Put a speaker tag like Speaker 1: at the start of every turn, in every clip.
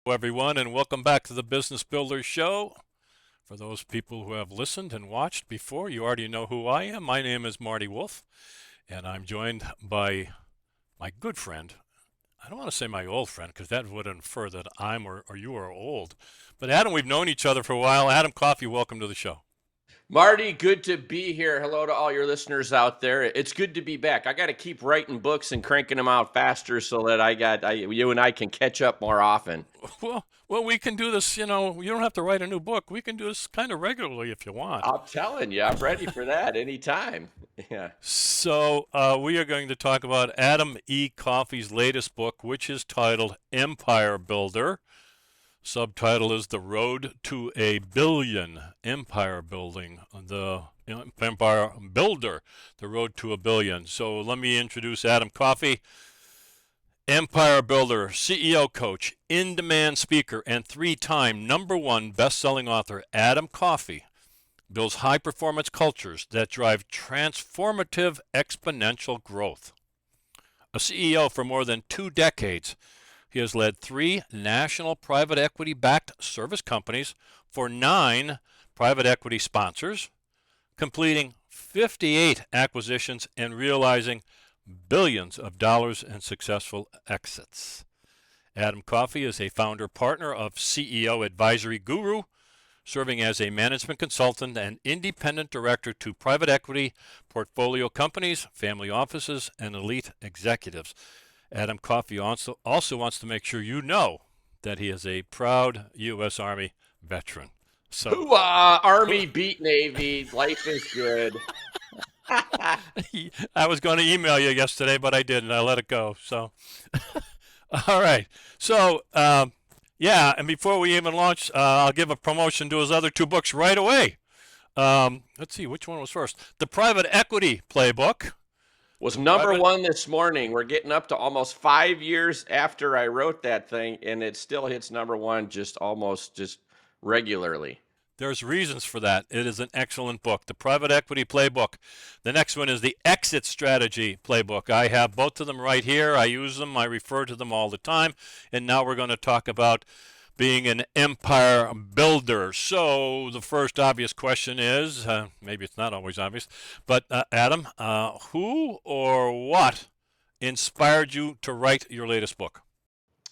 Speaker 1: Everyone, and welcome back to the Business Builders Show. For those people who have listened and watched before, you already know who I am. My name is Marty Wolf, and I'm joined by my good friend. I don't want to say my old friend because that would infer that I'm or you are old. But Adam, we've known each other for a while. Adam Coffey, welcome to the show.
Speaker 2: Marty, good to be here. Hello to all your listeners out there. It's good to be back. I got to keep writing books and cranking them out faster so that you and I can catch up more often.
Speaker 1: Well, we can do this. You don't have to write a new book. We can do this kind of regularly if you want.
Speaker 2: I'm telling you, I'm ready for that anytime. Yeah.
Speaker 1: So, we are going to talk about Adam E. Coffey's latest book, which is titled Empire Builder. Subtitle is The Road to a Billion. Empire Building, Empire Builder, The Road to a Billion. So, let me introduce Adam Coffey. Empire Builder, CEO coach, in-demand speaker, and three-time #1 best-selling author Adam Coffey builds high-performance cultures that drive transformative exponential growth. A CEO for more than 2 decades, he has led 3 national private equity-backed service companies for 9 private equity sponsors, completing 58 acquisitions and realizing billions of dollars in successful exits. Adam Coffey is a founder partner of CEO Advisory Guru, serving as a management consultant and independent director to private equity portfolio companies, family offices, and elite executives. Adam Coffey also wants to make sure you know that he is a proud U.S. Army veteran. So,
Speaker 2: Hoorah! Army beat Navy. Life is good.
Speaker 1: I was going to email you yesterday, but I didn't. I let it go. So, all right. So, yeah, and before we even launch, I'll give a promotion to his other 2 books right away. Let's see, which one was first? The Private Equity Playbook.
Speaker 2: Was number
Speaker 1: Private,
Speaker 2: 1 this morning. We're getting up to almost 5 years after I wrote that thing, and it still hits number 1 just regularly.
Speaker 1: there's reasons for that. It is an excellent book. The Private Equity Playbook. The next one is the Exit Strategy Playbook. I have both of them right here. I use them. I refer to them all the time. And now we're going to talk about being an empire builder. So the first obvious question is, maybe it's not always obvious, but Adam, who or what inspired you to write your latest book?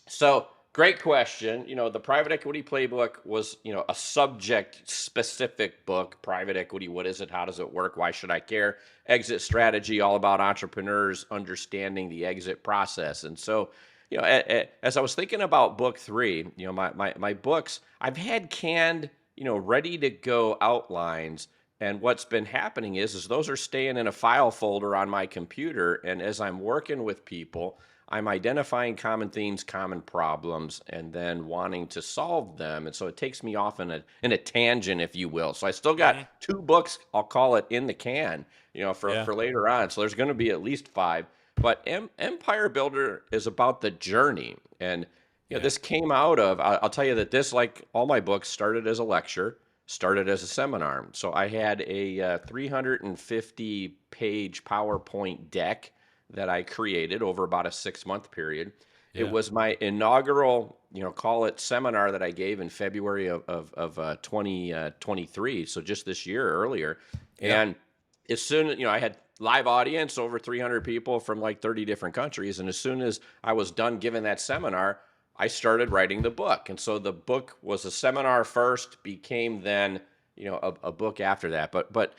Speaker 2: So, great question. The Private Equity Playbook was, a subject specific book. Private equity, what is it? How does it work? Why should I care? Exit strategy, all about entrepreneurs understanding the exit process. And so, as I was thinking about book 3, my books, I've had canned, ready to go outlines. And what's been happening is those are staying in a file folder on my computer. And as I'm working with people, I'm identifying common themes, common problems, and then wanting to solve them. And so it takes me off in a tangent, if you will. So I still got
Speaker 1: Mm-hmm.
Speaker 2: 2 books, I'll call it in the can,
Speaker 1: Yeah.
Speaker 2: for later on. So there's going to be at least 5. But Empire Builder is about the journey. And
Speaker 1: Yeah.
Speaker 2: this came out of, I'll tell you that this, like all my books, started as a lecture, started as a seminar. So I had a 350 page PowerPoint deck that I created over about a 6-month period. It
Speaker 1: Yeah.
Speaker 2: was my inaugural, call it seminar that I gave in February of 2023. So just this year earlier.
Speaker 1: Yeah.
Speaker 2: And as soon as, I had live audience, over 300 people from like 30 different countries. And as soon as I was done giving that seminar, I started writing the book. And so the book was a seminar first, became then, a book after that. But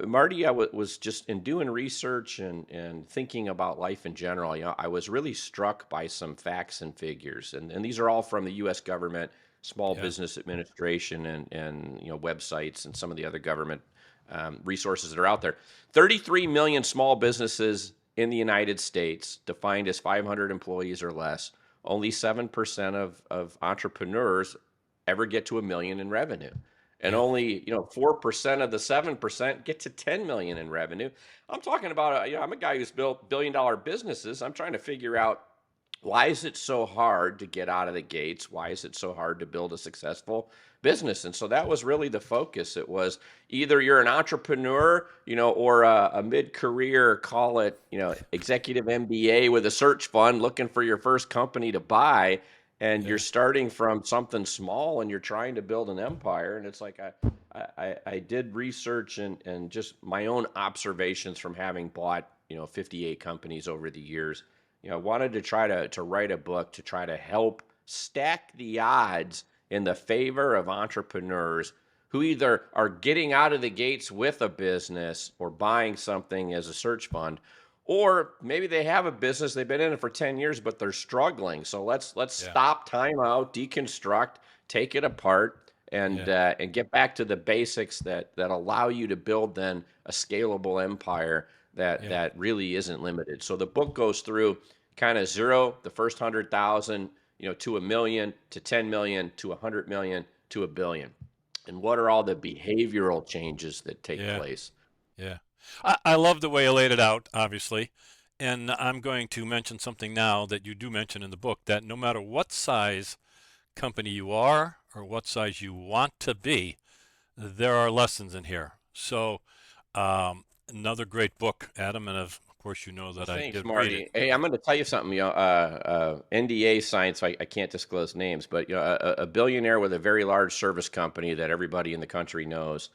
Speaker 2: Marty, I was just in doing research and thinking about life in general. I was really struck by some facts and figures, and these are all from the U.S. government, Small
Speaker 1: Yeah.
Speaker 2: Business Administration, and websites and some of the other government resources that are out there. 33 million small businesses in the United States, defined as 500 employees or less. Only 7% of entrepreneurs ever get to a million in revenue. And
Speaker 1: Yeah.
Speaker 2: only 4% of the 7% get to 10 million in revenue. I'm talking about I'm a guy who's built $1 billion businesses. I'm trying to figure out, why is it so hard to get out of the gates? Why is it so hard to build a successful business? And so that was really the focus. It was either you're an entrepreneur, or a mid-career, call it, executive MBA with a search fund looking for your first company to buy. and you're
Speaker 1: Yeah.
Speaker 2: starting from something small and you're trying to build an empire. And it's like I did research and just my own observations from having bought 58 companies over the years. I wanted to try to write a book to try to help stack the odds in the favor of entrepreneurs who either are getting out of the gates with a business or buying something as a search fund, or maybe they have a business, they've been in it for 10 years, but they're struggling. So let's
Speaker 1: Yeah.
Speaker 2: stop, time out, deconstruct, take it apart,
Speaker 1: Yeah.
Speaker 2: and get back to the basics that allow you to build then a scalable empire
Speaker 1: Yeah.
Speaker 2: that really isn't limited. So the book goes through kind of zero, the first 100,000, to a million, to 10 million, to 100 million, to a billion. And what are all the behavioral changes that take
Speaker 1: Yeah.
Speaker 2: place?
Speaker 1: Yeah. I love the way you laid it out, obviously. And I'm going to mention something now that you do mention in the book, that no matter what size company you are or what size you want to be, there are lessons in here. So, another great book, Adam, and of course you know
Speaker 2: Well,
Speaker 1: that I
Speaker 2: thanks,
Speaker 1: did read it.
Speaker 2: Marty. Hey, I'm going to tell you something. NDA signed, so I can't disclose names, but a billionaire with a very large service company that everybody in the country knows,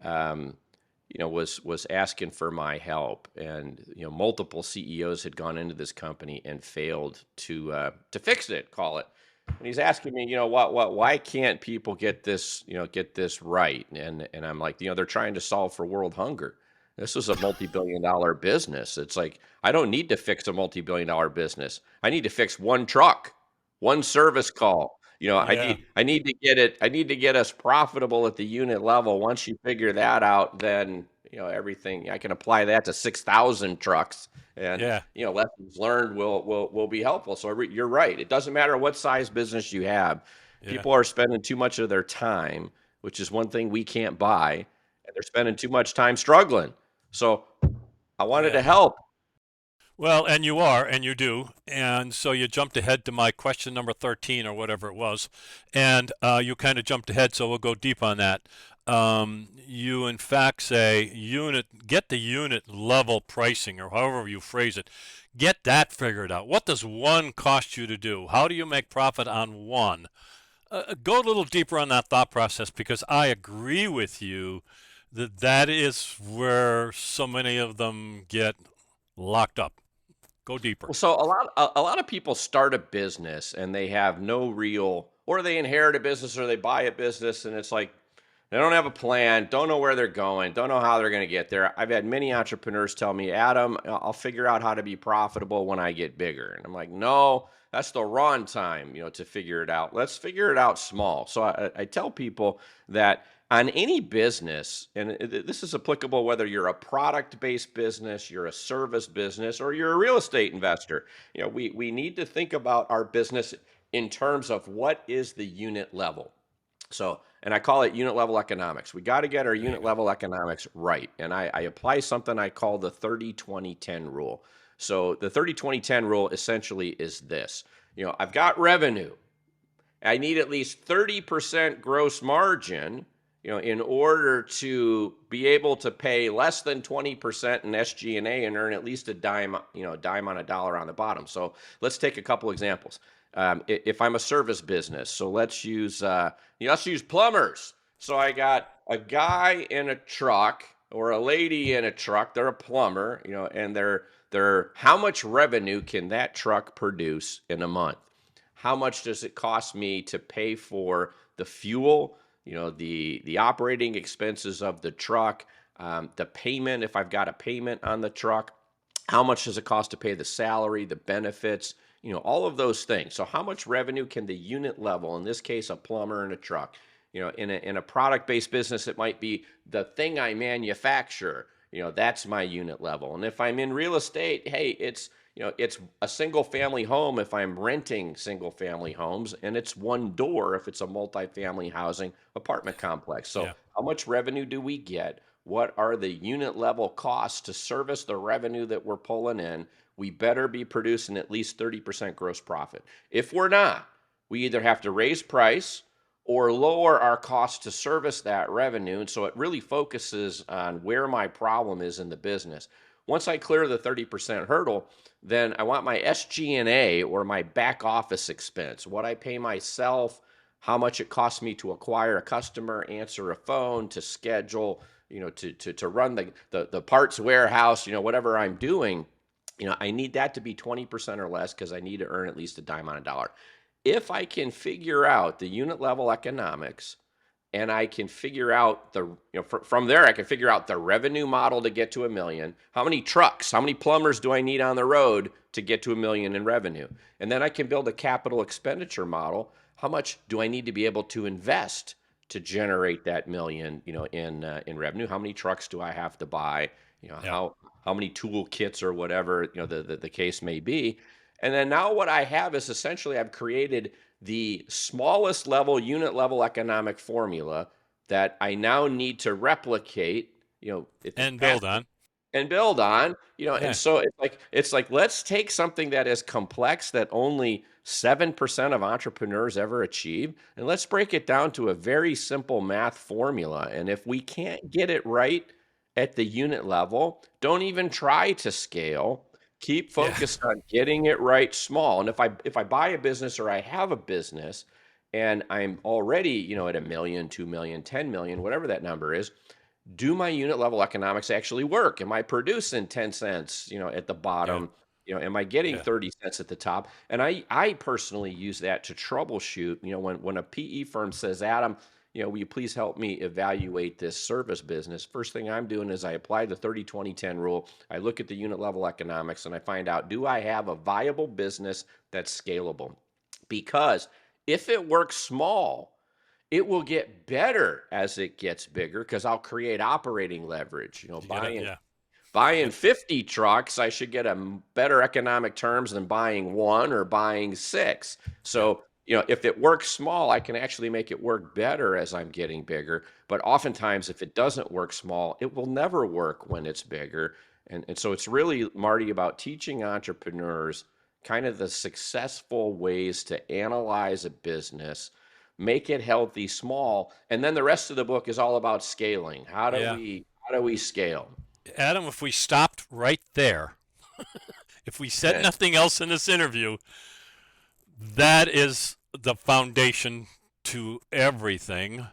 Speaker 2: um, was asking for my help, and multiple CEOs had gone into this company and failed to fix it, call it. And he's asking me, why can't people get this right? And I'm like, they're trying to solve for world hunger. This is a multi-billion-dollar business. It's like, I don't need to fix a multi-billion-dollar business. I need to fix one truck, one service call.
Speaker 1: Yeah.
Speaker 2: I need to get it. I need to get us profitable at the unit level. Once you figure that out, then everything. I can apply that to 6,000 trucks, and
Speaker 1: Yeah.
Speaker 2: lessons learned will be helpful. So you're right. It doesn't matter what size business you have.
Speaker 1: Yeah.
Speaker 2: People are spending too much of their time, which is one thing we can't buy, and they're spending too much time struggling. So I wanted to
Speaker 1: Yeah.
Speaker 2: help.
Speaker 1: Well, and you are, and you do. And so you jumped ahead to my question number 13 or whatever it was. And you kind of jumped ahead, so we'll go deep on that. You, in fact, say get the unit level pricing, or however you phrase it. Get that figured out. What does one cost you to do? How do you make profit on one? Go a little deeper on that thought process, because I agree with you that that is where so many of them get locked up. Go deeper.
Speaker 2: Well, so a lot of people start a business and they have no real, or they inherit a business or they buy a business, and it's like they don't have a plan, don't know where they're going, don't know how they're going to get there. I've had many entrepreneurs tell me, Adam, I'll figure out how to be profitable when I get bigger. And I'm like, no, that's the wrong time, to figure it out. Let's figure it out small. So I tell people that on any business, and this is applicable whether you're a product-based business, you're a service business, or you're a real estate investor, we need to think about our business in terms of what is the unit level. So, and I call it unit level economics. We got to get our
Speaker 1: There you
Speaker 2: unit
Speaker 1: go.
Speaker 2: level economics right. And I apply something I call the 30-20-10 rule. So the 30-20-10 rule essentially is this. I've got revenue. I need at least 30% gross margin, in order to be able to pay less than 20% in SG&A and earn at least a dime, dime on a dollar on the bottom. So let's take a couple examples. If I'm a service business, so let's use plumbers. So I got a guy in a truck or a lady in a truck. They're a plumber, and they're how much revenue can that truck produce in a month? How much does it cost me to pay for the fuel, the operating expenses of the truck, the payment if I've got a payment on the truck? How much does it cost to pay the salary, the benefits, all of those things? So how much revenue can the unit level, in this case, a plumber and a truck, in a product-based business, it might be the thing I manufacture, that's my unit level. And if I'm in real estate, hey, it's a single family home if I'm renting single family homes, and it's one door if it's a multifamily housing apartment complex. So
Speaker 1: Yeah.
Speaker 2: how much revenue do we get? What are the unit level costs to service the revenue that we're pulling in? We better be producing at least 30% gross profit. If we're not, we either have to raise price or lower our cost to service that revenue. And so it really focuses on where my problem is in the business. Once I clear the 30% hurdle, then I want my SG&A, or my back office expense, what I pay myself, how much it costs me to acquire a customer, answer a phone, to schedule, to run the parts warehouse, whatever I'm doing. I need that to be 20% or less, because I need to earn at least a dime on a dollar. If I can figure out the unit level economics, and I can figure out from there, I can figure out the revenue model to get to a million. How many trucks, how many plumbers do I need on the road to get to a million in revenue? And then I can build a capital expenditure model. How much do I need to be able to invest to generate that million, in revenue? How many trucks do I have to buy?
Speaker 1: Yeah.
Speaker 2: How many tool kits, or whatever, the case may be. And then now what I have is, essentially, I've created the smallest level, unit level economic formula that I now need to replicate, at the
Speaker 1: And build
Speaker 2: fastest,
Speaker 1: on.
Speaker 2: and build on, and
Speaker 1: Yeah.
Speaker 2: so it's like let's take something that is complex, that only 7% of entrepreneurs ever achieve, and let's break it down to a very simple math formula. And if we can't get it right at the unit level, don't even try to scale. Keep
Speaker 1: Yeah.
Speaker 2: focused on getting it right small. And if I buy a business, or I have a business, and I'm already, at a million, 2 million, 10 million, whatever that number is, do my unit level economics actually work? Am I producing 10 cents, at the
Speaker 1: Yeah.
Speaker 2: bottom? Am I getting
Speaker 1: Yeah.
Speaker 2: 30 cents at the top? And I personally use that to troubleshoot. When a PE firm says, Adam, will you please help me evaluate this service business? First thing I'm doing is I apply the 30-20-10 rule. I look at the unit level economics, and I find out, do I have a viable business that's scalable? Because if it works small, it will get better as it gets bigger, because I'll create operating leverage.
Speaker 1: You get it.
Speaker 2: Buying
Speaker 1: Yeah.
Speaker 2: buying
Speaker 1: Yep.
Speaker 2: 50 trucks, I should get better economic terms than buying one or buying six.
Speaker 1: Yeah.
Speaker 2: So, if it works small, I can actually make it work better as I'm getting bigger. But oftentimes, if it doesn't work small, it will never work when it's bigger. And so it's really, Marty, about teaching entrepreneurs kind of the successful ways to analyze a business, make it healthy small, and then the rest of the book is all about scaling.
Speaker 1: Yeah.
Speaker 2: How do we scale?
Speaker 1: Adam, if we stopped right there, if we said
Speaker 2: Okay.
Speaker 1: nothing else in this interview, that is the foundation to everything.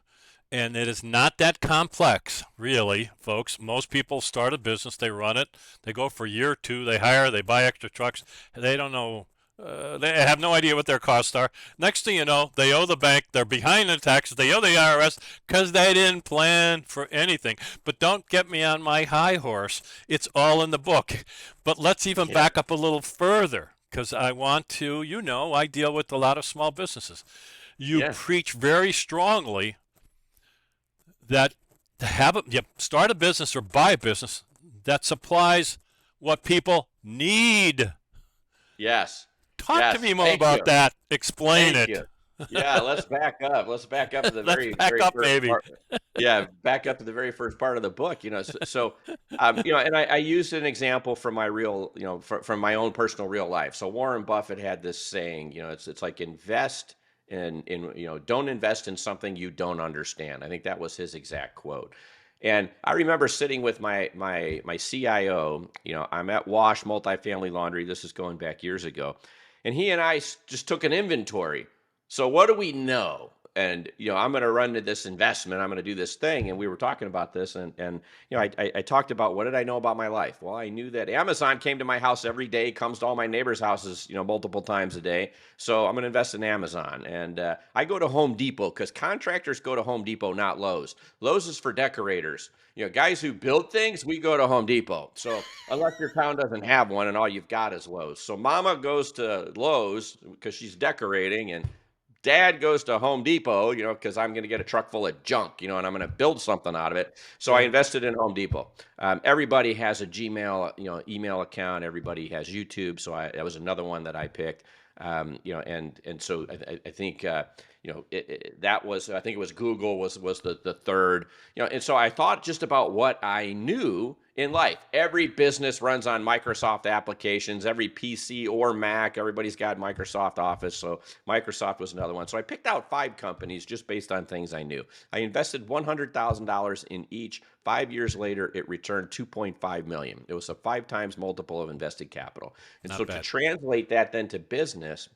Speaker 1: And it is not that complex, really, folks. Most people start a business, they run it, they go for a year or two, they hire, they buy extra trucks. They don't know, they have no idea what their costs are. Next thing you know, they owe the bank, they're behind in taxes, they owe the IRS because they didn't plan for anything. But don't get me on my high horse. It's all in the book. But let's even
Speaker 2: Yeah.
Speaker 1: back up a little further, because I want to, I deal with a lot of small businesses. You
Speaker 2: Yeah.
Speaker 1: preach very strongly that to start a business or buy a business that supplies what people need.
Speaker 2: Yes.
Speaker 1: Talk to
Speaker 2: Yes.
Speaker 1: me more
Speaker 2: Thank
Speaker 1: about
Speaker 2: you.
Speaker 1: that. Explain
Speaker 2: Thank
Speaker 1: it.
Speaker 2: you. Yeah, let's back up. Let's back up to the
Speaker 1: Let's
Speaker 2: very,
Speaker 1: back
Speaker 2: very
Speaker 1: up,
Speaker 2: first
Speaker 1: baby.
Speaker 2: part. Yeah, back up to the very first part of the book. And I used an example from my real, from my own personal real life. So Warren Buffett had this saying, it's like, invest in, don't invest in something you don't understand. I think that was his exact quote. And I remember sitting with my CIO. I'm at Wash Multifamily Laundry. This is going back years ago, and he and I just took an inventory. So what do we know? And I'm going to run to this investment. I'm going to do this thing. And we were talking about this, and I talked about, what did I know about my life? Well, I knew that Amazon came to my house every day, comes to all my neighbors' houses, multiple times a day. So I'm going to invest in Amazon. And I go to Home Depot, because contractors go to Home Depot, not Lowe's. Lowe's is for decorators. Guys who build things, we go to Home Depot. So unless your town doesn't have one and all you've got is Lowe's. So Mama goes to Lowe's because she's decorating, and Dad goes to Home Depot, because I'm going to get a truck full of junk, and I'm going to build something out of it. So I
Speaker 1: Right.
Speaker 2: invested in Home Depot. Everybody has a Gmail, email account. Everybody has YouTube. So that was another one that I picked. And so I think that was, I think it was Google was the third. And so I thought just about what I knew, in life. Every business runs on Microsoft applications, every PC or Mac, everybody's got Microsoft Office. So Microsoft was another one. So I picked out 5 companies just based on things I knew. I invested $100,000 in each. 5 years later, it returned 2.5 million. It was a 5 times multiple of invested capital. And
Speaker 1: Not
Speaker 2: so to
Speaker 1: bad.
Speaker 2: translate that then to business,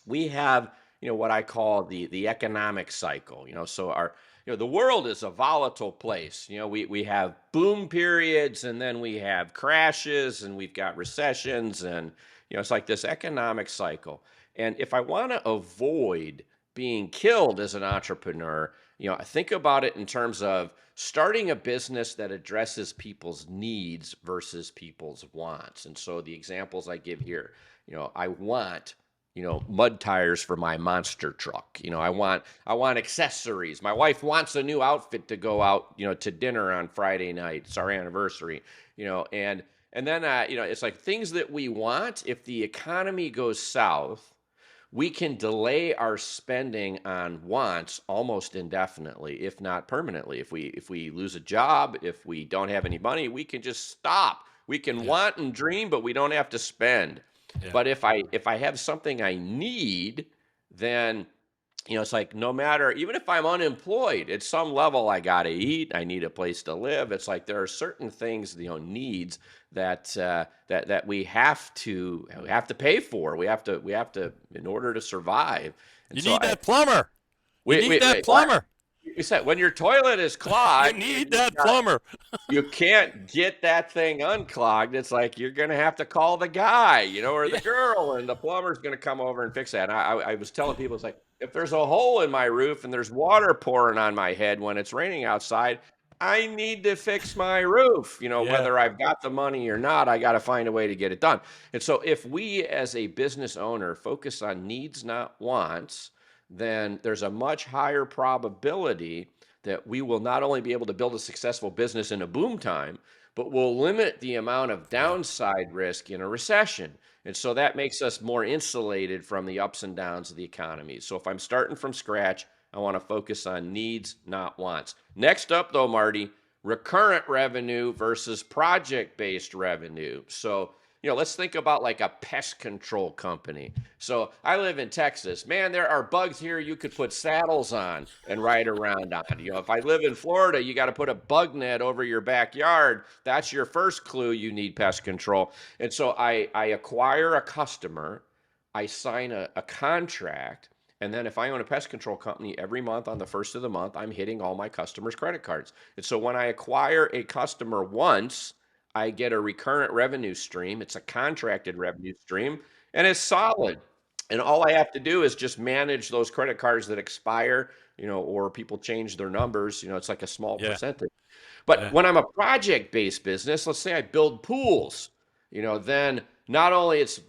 Speaker 2: we have what I call the economic cycle. So our the world is a volatile place. We have boom periods, and then we have crashes, and we've got recessions, and it's like this economic cycle. And if I want to avoid being killed as an entrepreneur, I think about it in terms of starting a business that addresses people's needs versus people's wants. And so the examples I give here, I want mud tires for my monster truck. I want accessories. My wife wants a new outfit to go out, to dinner on Friday night. It's our anniversary, and then it's like things that we want. If the economy goes south, we can delay our spending on wants almost indefinitely, if not permanently. If we lose a job, if we don't have any money, we can just stop. We can
Speaker 1: Yeah.
Speaker 2: want and dream, but we don't have to spend.
Speaker 1: Yeah.
Speaker 2: But if I have something I need, then it's like no matter, even if I'm unemployed, at some level I got to eat, I need a place to live. It's like there are certain things, needs that we have to pay for. We have to in order to survive. And
Speaker 1: You
Speaker 2: so
Speaker 1: need
Speaker 2: I
Speaker 1: that plumber. You
Speaker 2: wait
Speaker 1: need
Speaker 2: wait
Speaker 1: that
Speaker 2: wait what?
Speaker 1: plumber.
Speaker 2: You said when your toilet is
Speaker 1: You
Speaker 2: clogged and
Speaker 1: need that plumber.
Speaker 2: you can't get that thing unclogged. It's like you're going to have to call the guy, or the
Speaker 1: Yeah.
Speaker 2: girl, and the plumber's going to come over and fix that. And I was telling people, it's like, if there's a hole in my roof and there's water pouring on my head when it's raining outside, I need to fix my roof.
Speaker 1: Yeah.
Speaker 2: Whether I've got the money or not, I got to find a way to get it done. And so if we as a business owner focus on needs, not wants, then there's a much higher probability that we will not only be able to build a successful business in a boom time, but we'll limit the amount of
Speaker 1: Yeah.
Speaker 2: downside risk in a recession. And so that makes us more insulated from the ups and downs of the economy. So if I'm starting from scratch, I want to focus on needs, not wants. Next up, though, Marty, recurrent revenue versus project-based revenue. So let's think about like a pest control company. So I live in Texas. Man, there are bugs here you could put saddles on and ride around on. If I live in Florida, you got to put a bug net over your backyard. That's your first clue you need pest control. And so I acquire a customer, I sign a contract, and then if I own a pest control company, every month on the first of the month, I'm hitting all my customers' credit cards. And so when I acquire a customer once, I get a recurrent revenue stream. It's a contracted revenue stream, and it's solid. And all I have to do is just manage those credit cards that expire, or people change their numbers. It's like a small
Speaker 1: Yeah.
Speaker 2: percentage. But
Speaker 1: Yeah.
Speaker 2: when I'm a project-based business, let's say I build pools, then not only it's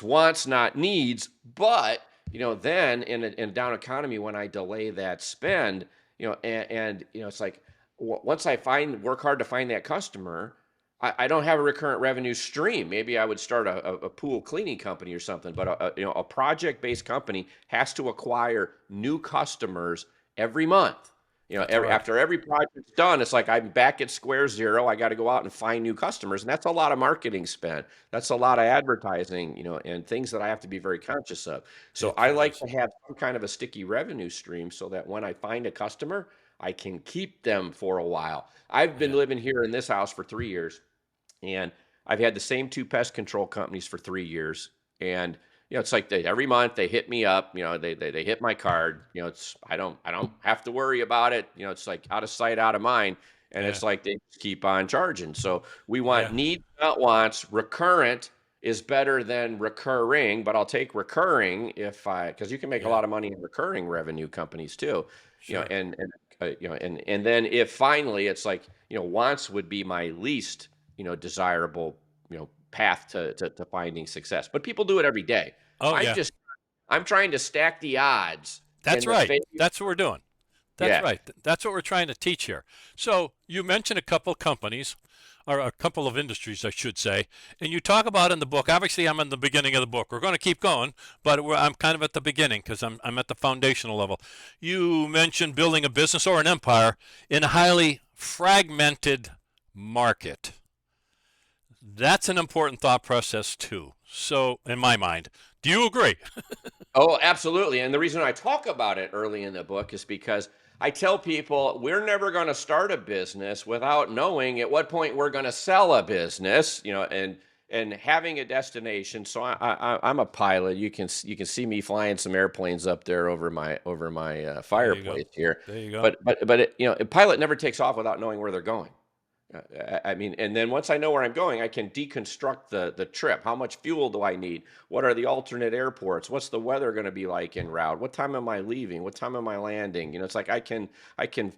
Speaker 2: wants, not needs, but then in a down economy, when I delay that spend, and it's like once I work hard to find that customer, I don't have a recurrent revenue stream. Maybe I would start a pool cleaning company or something, but a project-based company has to acquire new customers every month.
Speaker 1: That's right.
Speaker 2: After every project's done, it's like I'm back at square zero. I got to go out and find new customers, and that's a lot of marketing spend. That's a lot of advertising, and things that I have to be very conscious of. So
Speaker 1: It
Speaker 2: I
Speaker 1: sure
Speaker 2: like
Speaker 1: is.
Speaker 2: to have some kind of a sticky revenue stream so that when I find a customer, I can keep them for a while. I've been
Speaker 1: Yeah.
Speaker 2: living here in this house for 3 years, and I've had the same 2 pest control companies for 3 years. And it's like every month they hit me up. They hit my card. It's I don't have to worry about it. It's like out of sight, out of mind. And
Speaker 1: Yeah.
Speaker 2: it's like they just keep on charging. So we want
Speaker 1: Yeah.
Speaker 2: needs, not wants. Recurrent is better than recurring, but I'll take recurring because you can make a
Speaker 1: Yeah.
Speaker 2: lot of money in recurring revenue companies too.
Speaker 1: Sure.
Speaker 2: And then if finally it's like wants would be my least desirable path to finding success, but people do it every day.
Speaker 1: Oh
Speaker 2: i'm
Speaker 1: yeah.
Speaker 2: just I'm trying to stack the odds
Speaker 1: That's
Speaker 2: in the
Speaker 1: right.
Speaker 2: favor.
Speaker 1: That's what we're doing. That's
Speaker 2: Yeah.
Speaker 1: right. That's what we're trying to teach here. So you mentioned a couple companies, or a couple of industries, I should say, and you talk about in the book. Obviously, I'm in the beginning of the book. We're going to keep going, but I'm kind of at the beginning because I'm at the foundational level. You mentioned building a business or an empire in a highly fragmented market. That's an important thought process too. So, in my mind, do you agree?
Speaker 2: Oh, absolutely. And the reason I talk about it early in the book is because I tell people we're never going to start a business without knowing at what point we're going to sell a business, and having a destination. So I'm a pilot. You can see me flying some airplanes up there over my
Speaker 1: There you go.
Speaker 2: fireplace here.
Speaker 1: There you go.
Speaker 2: But a pilot never takes off without knowing where they're going. I mean, and then once I know where I'm going, I can deconstruct the trip. How much fuel do I need? What are the alternate airports? What's the weather going to be like en route? What time am I leaving? What time am I landing? It's like I can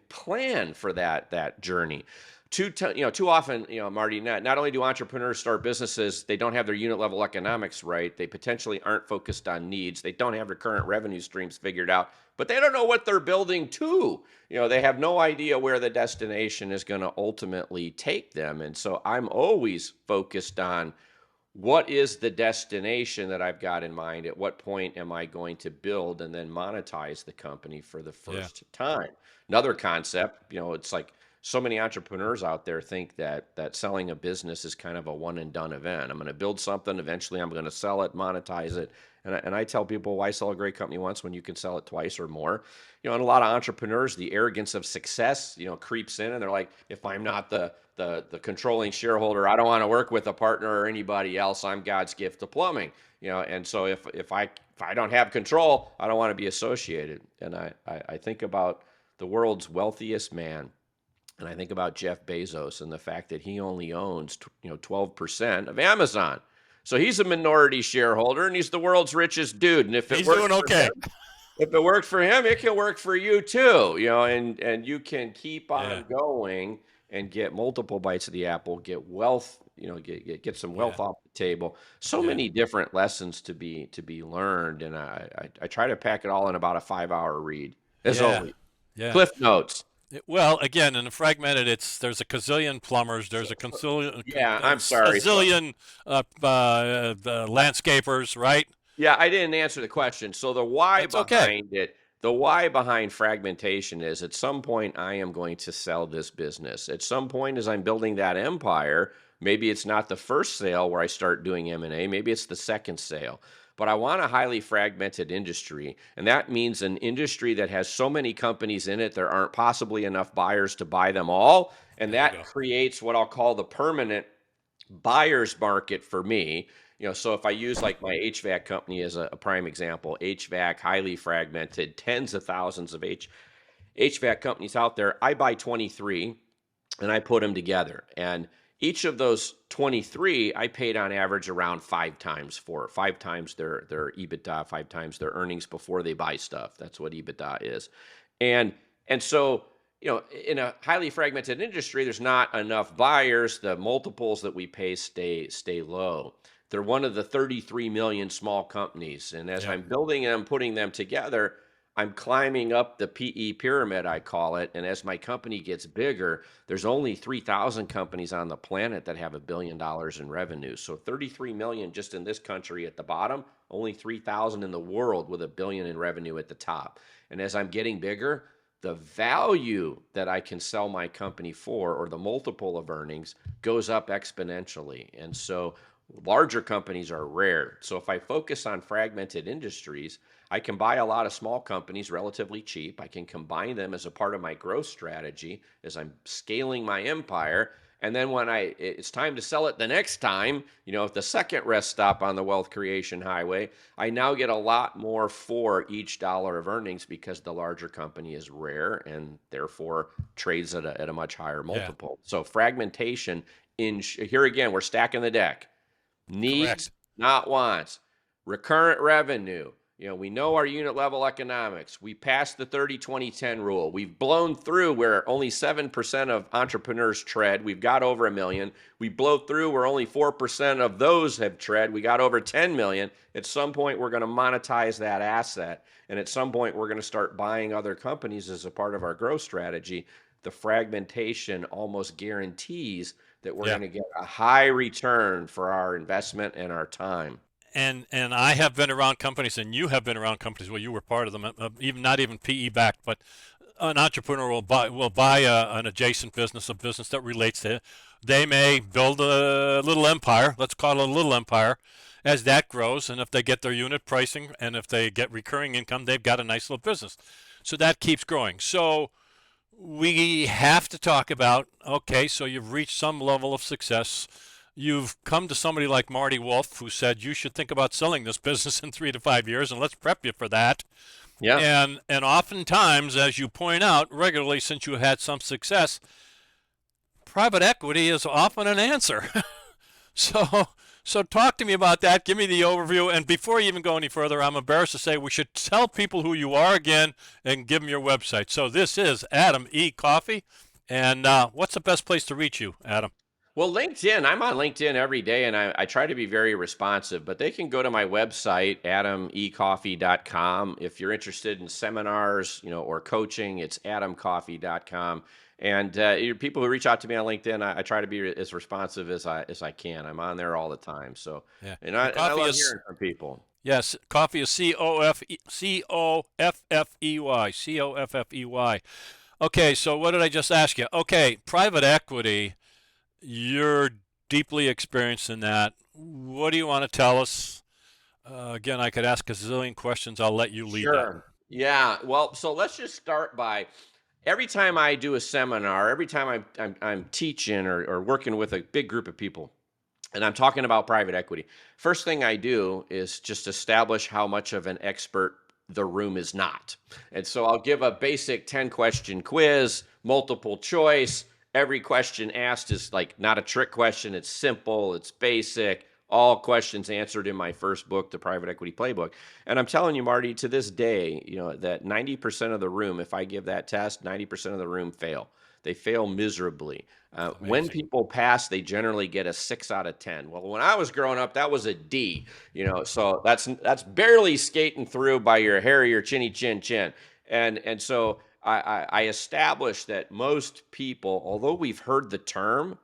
Speaker 2: plan for that journey. Too often, Marty, not only do entrepreneurs start businesses, they don't have their unit level economics right. They potentially aren't focused on needs. They don't have their current revenue streams figured out, but they don't know what they're building to. They have no idea where the destination is going to ultimately take them. And so I'm always focused on what is the destination that I've got in mind? At what point am I going to build and then monetize the company for the
Speaker 1: Yeah.
Speaker 2: first time? Another concept, it's like so many entrepreneurs out there think that selling a business is kind of a one and done event. I'm going to build something, eventually I'm going to sell it, monetize it. And I tell people, why sell a great company once when you can sell it twice or more? And a lot of entrepreneurs, the arrogance of success, creeps in, and they're like, if I'm not the controlling shareholder, I don't want to work with a partner or anybody else. I'm God's gift to plumbing. And so if I don't have control, I don't want to be associated. And I think about the world's wealthiest man, and I think about Jeff Bezos and the fact that he only owns 12% of Amazon. So he's a minority shareholder, and he's the world's richest dude. And if it
Speaker 1: He's
Speaker 2: works
Speaker 1: doing
Speaker 2: for
Speaker 1: okay.
Speaker 2: him, if it worked for him, it can work for you too. And you can keep
Speaker 1: Yeah.
Speaker 2: on going and get multiple bites of the apple, get wealth, get some
Speaker 1: Yeah.
Speaker 2: wealth off the table. So
Speaker 1: Yeah.
Speaker 2: many different lessons to be learned, and I try to pack it all in about a 5 hour read, as
Speaker 1: Yeah.
Speaker 2: always.
Speaker 1: Yeah.
Speaker 2: Cliff notes.
Speaker 1: Well, again, in the fragmented, there's a gazillion plumbers, there's a
Speaker 2: Yeah, I'm
Speaker 1: a
Speaker 2: sorry. So
Speaker 1: zillion landscapers, right?
Speaker 2: yeah, I didn't answer the question. So
Speaker 1: That's okay.
Speaker 2: the why behind fragmentation is at some point I am going to sell this business. At some point as I'm building that empire, maybe it's not the first sale where I start doing M&A, maybe it's the second sale. But I want a highly fragmented industry, and that means an industry that has so many companies in it there aren't possibly enough buyers to buy them all, and
Speaker 1: There you
Speaker 2: that
Speaker 1: go.
Speaker 2: creates what I'll call the permanent buyer's market for me. So if I use like my HVAC company as a prime example, HVAC, highly fragmented, tens of thousands of HVAC companies out there, I buy 23 and I put them together. And each of those 23, I paid on average around 5 times for 5 times their EBITDA, 5 times their earnings before they buy stuff. That's what EBITDA is. And and so, in a highly fragmented industry, there's not enough buyers. The multiples that we pay stay low. They're one of the 33 million small companies. And as
Speaker 1: Yeah.
Speaker 2: I'm building them, putting them together, I'm climbing up the PE pyramid, I call it. And as my company gets bigger, there's only 3,000 companies on the planet that have $1 billion in revenue. So 33 million just in this country at the bottom, only 3,000 in the world with $1 billion in revenue at the top. And as I'm getting bigger, the value that I can sell my company for, or the multiple of earnings, goes up exponentially. And so larger companies are rare. So if I focus on fragmented industries, I can buy a lot of small companies relatively cheap. I can combine them as a part of my growth strategy as I'm scaling my empire. And then when it's time to sell it the next time, at the second rest stop on the wealth creation highway, I now get a lot more for each dollar of earnings because the larger company is rare and therefore trades at a much higher
Speaker 1: Yeah.
Speaker 2: multiple. So fragmentation here again, we're stacking the deck. Needs,
Speaker 1: Correct.
Speaker 2: not wants. Recurrent revenue. We know our unit level economics. We passed the 30-20-10 rule. We've blown through where only 7% of entrepreneurs tread. We've got over 1 million. We blow through where only 4% of those have tread. We got over 10 million. At some point, we're going to monetize that asset. And at some point, we're going to start buying other companies as a part of our growth strategy. The fragmentation almost guarantees that we're
Speaker 1: Yeah.
Speaker 2: going to get a high return for our investment and our time.
Speaker 1: And I have been around companies, and you have been around companies where you were part of them, even not even PE backed, but an entrepreneur will buy an adjacent business, a business that relates to it. They may build a little empire. Let's call it a little empire. As that grows, and if they get their unit pricing, and if they get recurring income, they've got a nice little business. So that keeps growing. So we have to talk about, okay, so you've reached some level of success. You've come to somebody like Marty Wolf, who said you should think about selling this business in 3 to 5 years, and let's prep you for that.
Speaker 2: Yeah.
Speaker 1: And oftentimes, as you point out regularly, since you had some success, private equity is often an answer. So so talk to me about that. Give me the overview. And before you even go any further, I'm embarrassed to say we should tell people who you are again and give them your website. So this is Adam E. Coffey. And what's the best place to reach you, Adam?
Speaker 2: Well, LinkedIn, I'm on LinkedIn every day and I try to be very responsive, but they can go to my website, adamecoffey.com. If you're interested in seminars, or coaching, it's adamcoffey.com. And people who reach out to me on LinkedIn, I try to be as responsive as I can. I'm on there all the time. So,
Speaker 1: Yeah.
Speaker 2: and
Speaker 1: And
Speaker 2: I
Speaker 1: Coffee
Speaker 2: love
Speaker 1: is,
Speaker 2: hearing from people.
Speaker 1: yes, Coffee is Coffey, Coffey. Okay, so what did I just ask you? Okay, private equity. You're deeply experienced in that. What do you want to tell us? Again, I could ask a zillion questions. I'll let you lead that.
Speaker 2: Sure. Yeah. Well, so let's just start by every time I do a seminar, every time I'm teaching or working with a big group of people, and I'm talking about private equity, first thing I do is just establish how much of an expert the room is not. And so I'll give a basic 10-question quiz, multiple choice. Every question asked is like not a trick question. It's simple, it's basic, all questions answered in my first book, The Private Equity Playbook. And I'm telling you, Marty, to this day, that 90% of the room, if I give that test, 90% of the room fail. They fail miserably. When
Speaker 1: Amazing.
Speaker 2: people pass, they generally get a 6 out of 10. Well, when I was growing up, that was a D. So that's barely skating through by your hair or your chinny chin chin. And so I established that most people, although we've heard the term,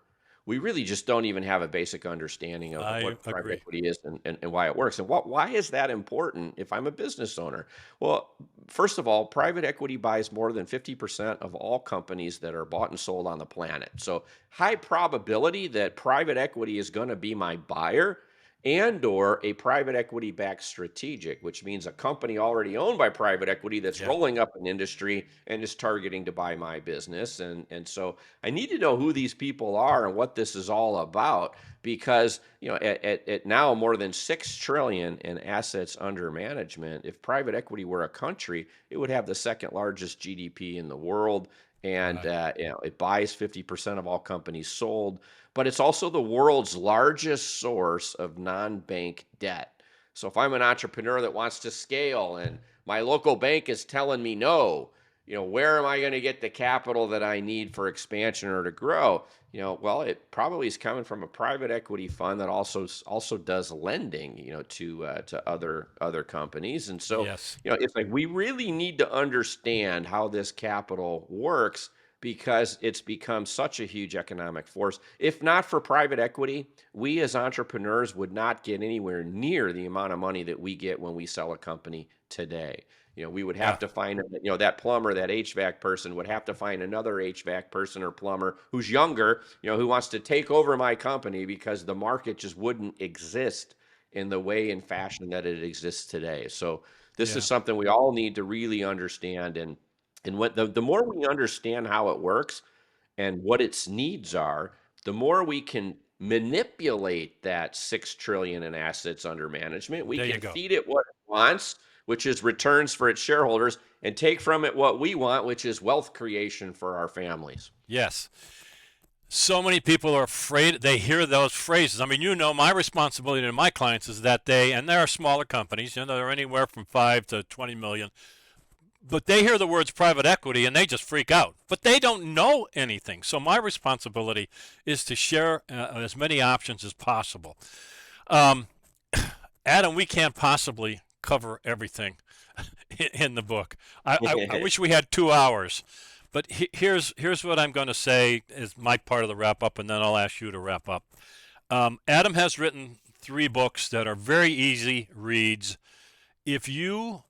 Speaker 2: we really just don't even have a basic understanding of
Speaker 1: I
Speaker 2: what private
Speaker 1: agree.
Speaker 2: equity is and why it works. And why is that important if I'm a business owner? Well, first of all, private equity buys more than 50% of all companies that are bought and sold on the planet. So high probability that private equity is going to be my buyer and or a private equity backed strategic, which means a company already owned by private equity that's
Speaker 1: Yeah.
Speaker 2: rolling up an industry and is targeting to buy my business. And so I need to know who these people are and what this is all about because at now more than 6 trillion in assets under management. If private equity were a country, it would have the second largest GDP in the world. And
Speaker 1: Right.
Speaker 2: it buys 50% of all companies sold, but it's also the world's largest source of non-bank debt. So if I'm an entrepreneur that wants to scale and my local bank is telling me no, where am I going to get the capital that I need for expansion or to grow? Well, it probably is coming from a private equity fund that also does lending, to other companies. And so,
Speaker 1: Yes.
Speaker 2: it's like we really need to understand how this capital works because it's become such a huge economic force. If not for private equity, we as entrepreneurs would not get anywhere near the amount of money that we get when we sell a company today. We would have
Speaker 1: Yeah.
Speaker 2: to find, that plumber, that HVAC person would have to find another HVAC person or plumber who's younger, who wants to take over my company because the market just wouldn't exist in the way and fashion that it exists today. So this is
Speaker 1: Yeah.
Speaker 2: something we all need to really understand. And what the more we understand how it works and what its needs are, the more we can manipulate that 6 trillion in assets under management. We
Speaker 1: There you
Speaker 2: can
Speaker 1: go.
Speaker 2: feed it what it wants, which is returns for its shareholders, and take from it what we want, which is wealth creation for our families.
Speaker 1: Yes. So many people are afraid. They hear those phrases. I mean, my responsibility to my clients is that and there are smaller companies, they're anywhere from 5 to 20 million, but they hear the words private equity and they just freak out. But they don't know anything. So my responsibility is to share as many options as possible. Um, Adam, we can't possibly cover everything in the book. I wish we had 2 hours. But here's what I'm going to say is my part of the wrap up, and then I'll ask you to wrap up. Adam has written 3 books that are very easy reads. If you,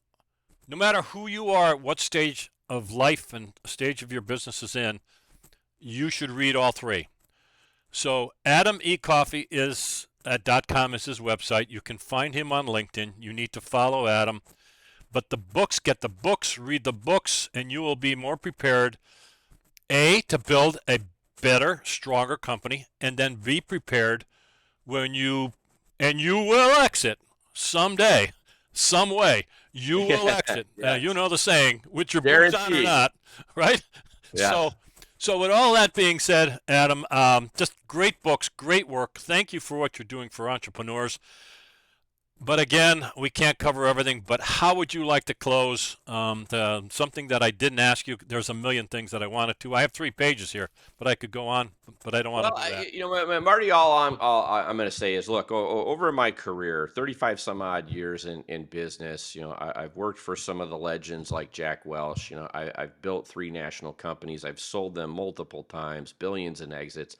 Speaker 1: no matter who you are, at what stage of life and stage of your business is in, you should read all three. So Adam E. Coffey is at .com is his website. You can find him on LinkedIn. You need to follow Adam. But the books, get the books, read the books, and you will be more prepared, A, to build a better, stronger company, and then be prepared when and you will exit someday, some way. You will exit.
Speaker 2: Yeah.
Speaker 1: You know the saying, with your boots on or
Speaker 2: Guaranteed.
Speaker 1: not, right?
Speaker 2: Yes.
Speaker 1: So with all that being said, Adam, just great books, great work. Thank you for what you're doing for entrepreneurs. But again, we can't cover everything. But how would you like to close? Something that I didn't ask you. There's a million things that I wanted to. I have 3 pages here, but I could go on, but I don't want
Speaker 2: Well,
Speaker 1: to do that.
Speaker 2: Marty, all I'm going to say is, look, over my career, 35 some odd years in business, I've worked for some of the legends like Jack Welch. I've built 3 national companies. I've sold them multiple times, billions in exits.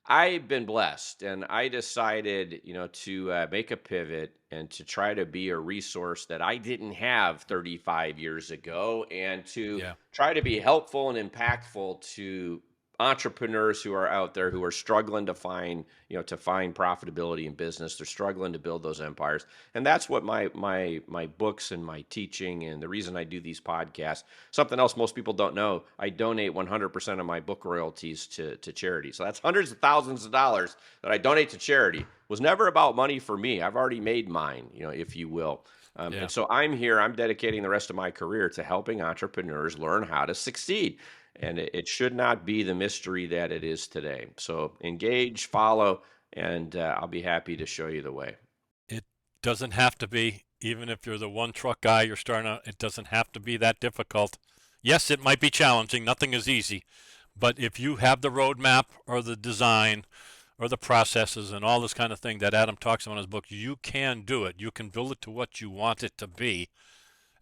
Speaker 2: I've been blessed, and I decided, to make a pivot and to try to be a resource that I didn't have 35 years ago, and to
Speaker 1: Yeah.
Speaker 2: try to be helpful and impactful to entrepreneurs who are out there who are struggling to find profitability in business. They're struggling to build those empires, and that's what my books and my teaching and the reason I do these podcasts. Something else most people don't know: I donate 100% of my book royalties to charity. So that's hundreds of thousands of dollars that I donate to charity. It was never about money for me. I've already made mine, if you will.
Speaker 1: Yeah.
Speaker 2: And so I'm here. I'm dedicating the rest of my career to helping entrepreneurs learn how to succeed. And it should not be the mystery that it is today. So engage, follow, and I'll be happy to show you the way.
Speaker 1: It doesn't have to be, even if you're the one truck guy you're starting out, it doesn't have to be that difficult. Yes, it might be challenging. Nothing is easy. But if you have the roadmap or the design or the processes and all this kind of thing that Adam talks about in his book, you can do it. You can build it to what you want it to be.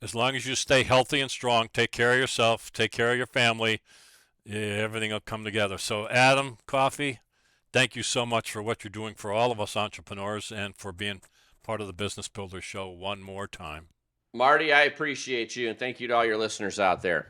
Speaker 1: As long as you stay healthy and strong, take care of yourself, take care of your family, everything will come together. So Adam Coffey, thank you so much for what you're doing for all of us entrepreneurs and for being part of the Business Builder Show one more time.
Speaker 2: Marty, I appreciate you, and thank you to all your listeners out there.